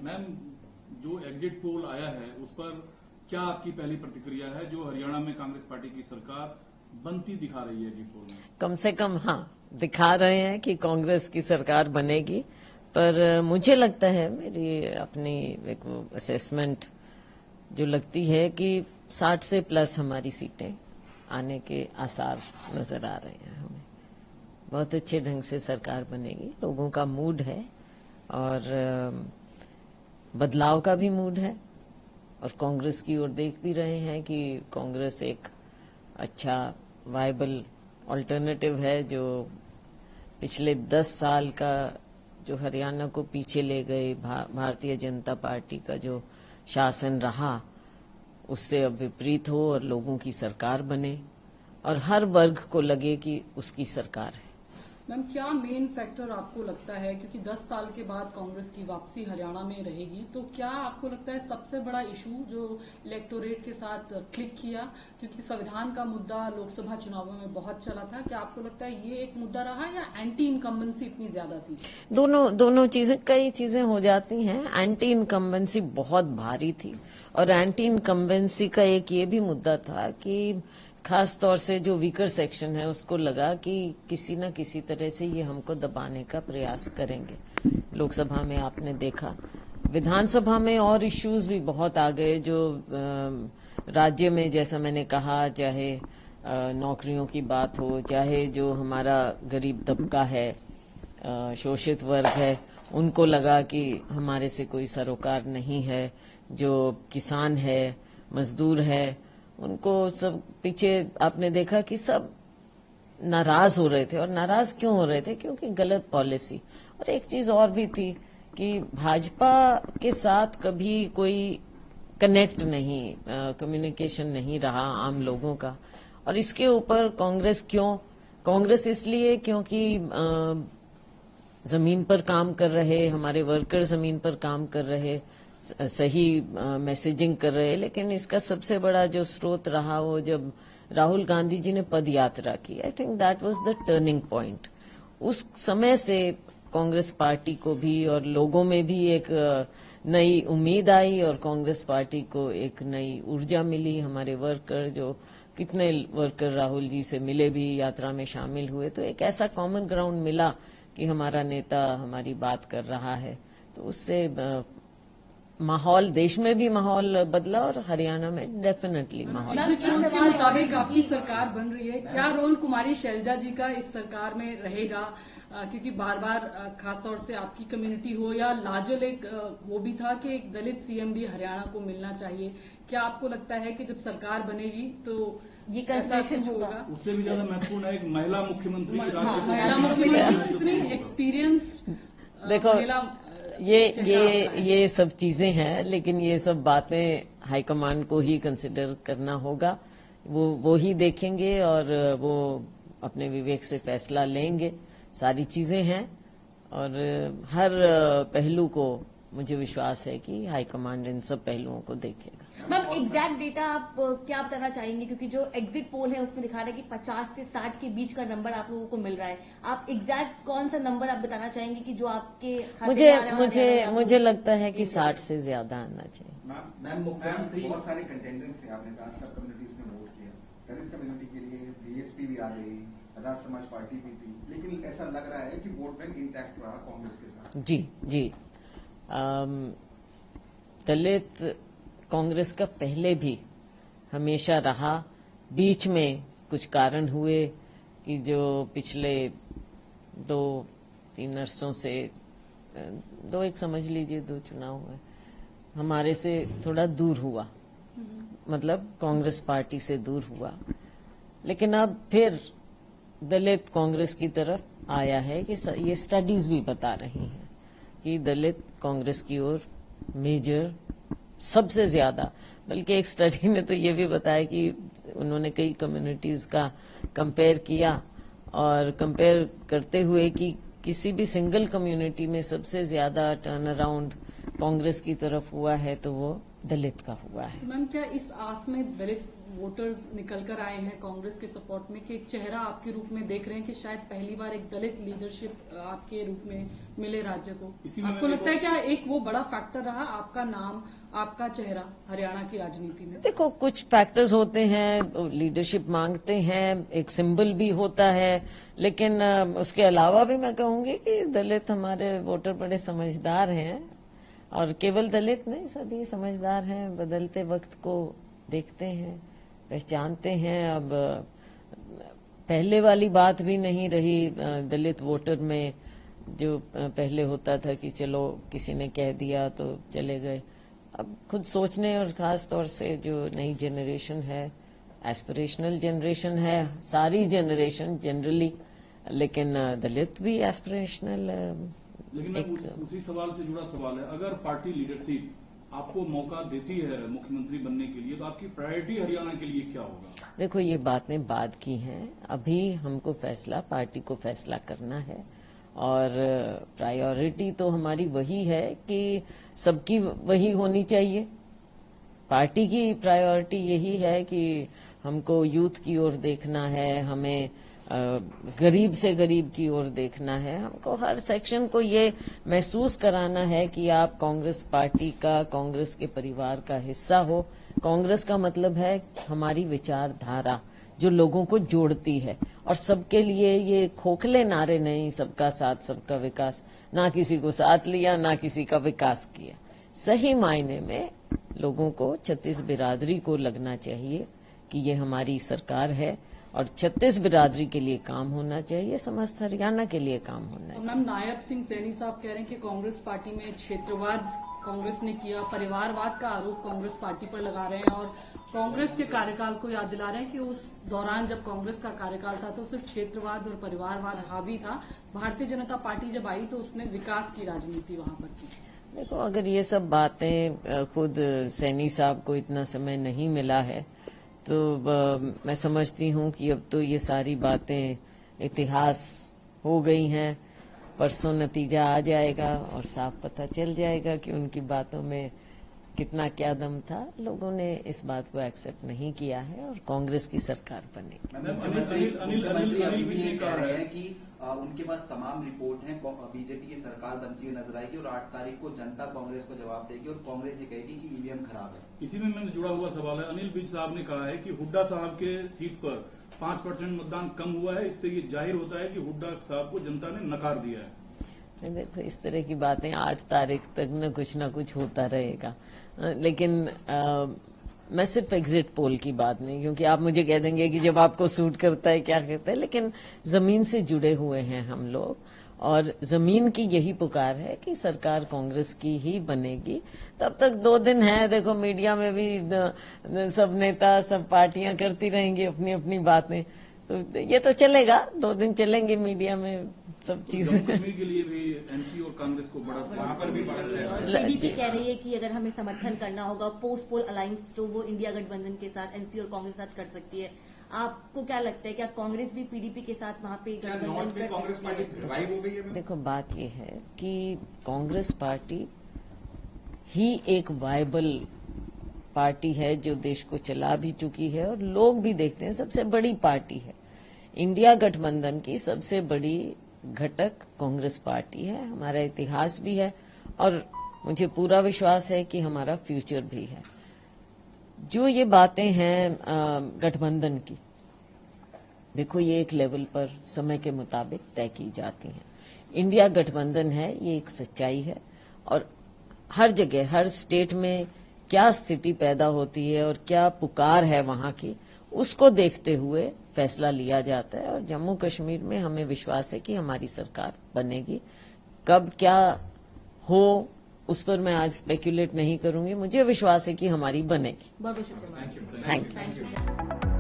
Ma'am, जो exit poll आया है उस पर क्या आपकी पहली प्रतिक्रिया है, जो हरियाणा में कांग्रेस पार्टी की सरकार बनती दिखा रही है एग्जिट पोल में? कम से कम हाँ, दिखा रहे हैं कि कांग्रेस की सरकार बनेगी, पर मुझे लगता है, मेरी अपनी एक असेसमेंट जो लगती है कि 60 से प्लस हमारी सीटें आने के आसार नजर आ रहे हैं हमें। बहुत अच्छे ढंग से सरकार बनेगी, लोगों का मूड है और बदलाव का भी मूड है, और कांग्रेस की ओर देख भी रहे हैं कि कांग्रेस एक अच्छा वायबल ऑल्टरनेटिव है, जो पिछले 10 साल का जो हरियाणा को पीछे ले गए भारतीय जनता पार्टी का जो शासन रहा, उससे अब विपरीत हो और लोगों की सरकार बने और हर वर्ग को लगे कि उसकी सरकार है। मैम, क्या मेन फैक्टर आपको लगता है, क्योंकि 10 साल के बाद कांग्रेस की वापसी हरियाणा में रहेगी, तो क्या आपको लगता है सबसे बड़ा इशू जो इलेक्टोरेट के साथ क्लिक किया, क्योंकि संविधान का मुद्दा लोकसभा चुनावों में बहुत चला था, क्या आपको लगता है ये एक मुद्दा रहा या एंटी इनकम्बेंसी इतनी ज्यादा थी? दोनों चीजें, कई चीजें हो जाती हैं। एंटी इनकम्बेंसी बहुत भारी थी, और एंटी इनकम्बेंसी का एक ये भी मुद्दा था कि खास तौर से जो वीकर सेक्शन है उसको लगा कि किसी न किसी तरह से ये हमको दबाने का प्रयास करेंगे। लोकसभा में आपने देखा, विधानसभा में और इश्यूज भी बहुत आ गए, जो राज्य में, जैसा मैंने कहा, चाहे नौकरियों की बात हो, चाहे जो हमारा गरीब तबका है, शोषित वर्ग है, उनको लगा कि हमारे से कोई सरोकार नहीं है। जो किसान है, मजदूर है, उनको सब पीछे आपने देखा कि सब नाराज हो रहे थे। और नाराज क्यों हो रहे थे? क्योंकि गलत पॉलिसी। और एक चीज और भी थी कि भाजपा के साथ कभी कोई कनेक्ट नहीं, कम्युनिकेशन नहीं रहा आम लोगों का। और इसके ऊपर कांग्रेस क्यों? कांग्रेस इसलिए क्योंकि जमीन पर काम कर रहे, हमारे वर्कर जमीन पर काम कर रहे, सही मैसेजिंग कर रहे। लेकिन इसका सबसे बड़ा जो स्रोत रहा, वो जब राहुल गांधी जी ने पद यात्रा की, I think that was the turning point. उस समय से कांग्रेस पार्टी को भी और लोगों में भी एक नई उम्मीद आई, और कांग्रेस पार्टी को एक नई ऊर्जा मिली। हमारे वर्कर, जो कितने वर्कर राहुल जी से मिले भी, यात्रा में शामिल हुए, तो एक ऐसा कॉमन ग्राउंड मिला कि हमारा नेता हमारी बात कर रहा है। तो उससे माहौल, देश में भी माहौल बदला और हरियाणा में डेफिनेटली माहौल। के मुताबिक आपकी सरकार बन रही है, क्या रोल कुमारी शैलजा जी का इस सरकार में रहेगा? क्योंकि बार बार खासतौर से आपकी कम्युनिटी हो या लाजल, एक वो भी था कि एक दलित सीएम भी हरियाणा को मिलना चाहिए। क्या आपको लगता है कि जब सरकार बनेगी तो ये कंसेशन होगा? उससे भी ज्यादा महत्वपूर्ण है एक महिला मुख्यमंत्री। महिला मुख्यमंत्री इतनी एक्सपीरियंस, देखो ये सब चीजें हैं, लेकिन ये सब बातें हाईकमांड को ही कंसिडर करना होगा। वो ही देखेंगे और वो अपने विवेक से फैसला लेंगे। सारी चीजें हैं और हर पहलू को मुझे विश्वास है कि हाईकमांड इन सब पहलुओं को देखेगा। मैम, एग्जैक्ट डेटा आप क्या बताना चाहेंगे? क्योंकि जो एग्जिट पोल है उसमें दिखा रहा है कि 50 से 60 के बीच का नंबर आप लोगों को मिल रहा है। आप एग्जैक्ट कौन सा नंबर आप बताना चाहेंगे कि जो आपके मुझे लगता है कि 60 से ज्यादा आना चाहिए। मैम, मुख्यमंत्री बहुत सारे कंटेंडेंट्स हैं, आपने कहा सब कम्युनिटीज ने वोट किया। दलित कम्युनिटी के लिए बीएसपी भी आ गई, आजाद समाज पार्टी भी थी, लेकिन ऐसा लग रहा है कि वोट बैंक इंटैक्ट रहा कांग्रेस के साथ। जी दलित कांग्रेस का पहले भी हमेशा रहा। बीच में कुछ कारण हुए कि जो पिछले 2-3 वर्षों से, एक समझ लीजिए 2 चुनाव हुए, हमारे से थोड़ा दूर हुआ, मतलब कांग्रेस पार्टी से दूर हुआ। लेकिन अब फिर दलित कांग्रेस की तरफ आया है कि ये स्टडीज भी बता रही हैं कि दलित कांग्रेस की ओर मेजर सबसे ज्यादा। बल्कि एक स्टडी ने तो ये भी बताया कि उन्होंने कई कम्युनिटीज का कंपेयर किया, और कंपेयर करते हुए कि किसी भी सिंगल कम्युनिटी में सबसे ज्यादा टर्न अराउंड कांग्रेस की तरफ हुआ है तो वो दलित का हुआ है। तो मैम, क्या इस आस में दलित वोटर्स निकल कर आए हैं कांग्रेस के सपोर्ट में कि एक चेहरा आपके रूप में देख रहे हैं कि शायद पहली बार एक दलित लीडरशिप आपके रूप में मिले राज्य को? आपको लगता है क्या एक वो बड़ा फैक्टर रहा, आपका नाम, आपका चेहरा हरियाणा की राजनीति में? देखो, कुछ फैक्टर्स होते हैं, लीडरशिप मांगते हैं, एक सिंबल भी होता है, लेकिन उसके अलावा भी मैं कहूंगी कि दलित हमारे वोटर बड़े समझदार हैं, और केवल दलित नहीं, सभी समझदार हैं, बदलते वक्त को देखते हैं, पहचानते हैं। अब पहले वाली बात भी नहीं रही दलित वोटर में, जो पहले होता था कि चलो किसी ने कह दिया तो चले गए। अब खुद सोचने, और खास तौर से जो नई जनरेशन है, एस्पिरेशनल जनरेशन है, सारी जनरेशन जनरली, लेकिन दलित भी एस्पिरेशनल। लेकिन उसी सवाल से जुड़ा सवाल है, अगर पार्टी लीडरशिप आपको मौका देती है मुख्यमंत्री बनने के लिए, तो आपकी प्रायोरिटी हरियाणा के लिए क्या होगा? देखो, ये बातें बाद की हैं, अभी हमको फैसला, पार्टी को फैसला करना है, और प्रायोरिटी तो हमारी वही है कि सबकी वही होनी चाहिए। पार्टी की प्रायोरिटी यही है कि हमको यूथ की ओर देखना है, हमें गरीब से गरीब की ओर देखना है, हमको हर सेक्शन को ये महसूस कराना है कि आप कांग्रेस पार्टी का, कांग्रेस के परिवार का हिस्सा हो। कांग्रेस का मतलब है हमारी विचारधारा जो लोगों को जोड़ती है, और सबके लिए ये खोखले नारे नहीं, सबका साथ सबका विकास, ना किसी को साथ लिया ना किसी का विकास किया। सही मायने में लोगों को, 36 बिरादरी को लगना चाहिए कि ये हमारी सरकार है, और 36 बिरादरी के लिए काम होना चाहिए, समस्त हरियाणा के लिए काम होना चाहिए। मैम, नायब सिंह सैनी साहब कह रहे हैं कि कांग्रेस पार्टी में क्षेत्रवाद कांग्रेस ने किया, परिवारवाद का आरोप कांग्रेस पार्टी पर लगा रहे हैं, और कांग्रेस के कार्यकाल को याद दिला रहे हैं कि उस दौरान जब कांग्रेस का कार्यकाल था तो सिर्फ क्षेत्रवाद और परिवारवाद हावी था। भारतीय जनता पार्टी जब आई तो उसने विकास की राजनीति वहां पर की। देखो, अगर ये सब बातें खुद सैनी साहब को इतना समय नहीं मिला है, तो मैं समझती हूँ कि अब तो ये सारी बातें इतिहास हो गई हैं। परसों नतीजा आ जाएगा और साफ पता चल जाएगा कि उनकी बातों में कितना क्या दम था। लोगों ने इस बात को एक्सेप्ट नहीं किया है, और कांग्रेस की सरकार बनेगी। मुख्यमंत्री अभी भी ये कह रहे हैं कि उनके पास तमाम रिपोर्ट है, बीजेपी की सरकार बनती हुई नजर आएगी, और 8 तारीख को जनता कांग्रेस को जवाब देगी, और कांग्रेस ये कहेगी कि ईवीएम खराब है। इसी में मैंने जुड़ा हुआ सवाल है, अनिल विज साहब ने कहा है कि हुड्डा साहब के सीट पर 5% मतदान कम हुआ है, इससे ये जाहिर होता है कि हुड्डा साहब को जनता ने नकार दिया है। देखो, इस तरह की बातें 8 तारीख तक न कुछ होता रहेगा, लेकिन मैं सिर्फ एग्जिट पोल की बात नहीं, क्योंकि आप मुझे कह देंगे कि जब आपको सूट करता है क्या करता है, लेकिन जमीन से जुड़े हुए हैं हम लोग, और जमीन की यही पुकार है कि सरकार कांग्रेस की ही बनेगी। तब तक 2 दिन है, देखो मीडिया में भी सब नेता, सब पार्टियां करती रहेंगी अपनी अपनी बातें, तो ये तो चलेगा, 2 दिन चलेंगे मीडिया में सब चीजें। कश्मीर के लिए भी एनसी और कांग्रेस को बड़ा, वहां पर भी बड़ा पीडीपी कह रही है कि अगर हमें समर्थन करना होगा पोस्ट पोल अलायंस, तो वो इंडिया गठबंधन के साथ, एनसी और कांग्रेस के साथ कर सकती है। आपको क्या लगता है, क्या कांग्रेस भी पीडीपी के साथ वहां पे गठबंधन कर सकती है? देखो, बात ये है कि कांग्रेस पार्टी ही एक वायबल पार्टी है जो देश को चला भी चुकी है, और लोग भी देखते हैं सबसे बड़ी पार्टी है। इंडिया गठबंधन की सबसे बड़ी घटक कांग्रेस पार्टी है, हमारा इतिहास भी है, और मुझे पूरा विश्वास है कि हमारा फ्यूचर भी है। जो ये बातें हैं गठबंधन की, देखो ये एक लेवल पर समय के मुताबिक तय की जाती हैं। इंडिया गठबंधन है, ये एक सच्चाई है, और हर जगह, हर स्टेट में क्या स्थिति पैदा होती है और क्या पुकार है वहां की, उसको देखते हुए फैसला लिया जाता है। और जम्मू कश्मीर में हमें विश्वास है कि हमारी सरकार बनेगी। कब क्या हो उस पर मैं आज स्पेक्यूलेट नहीं करूंगी, मुझे विश्वास है कि हमारी बनेगी। बहुत बहुत शुक्रिया। Thank you.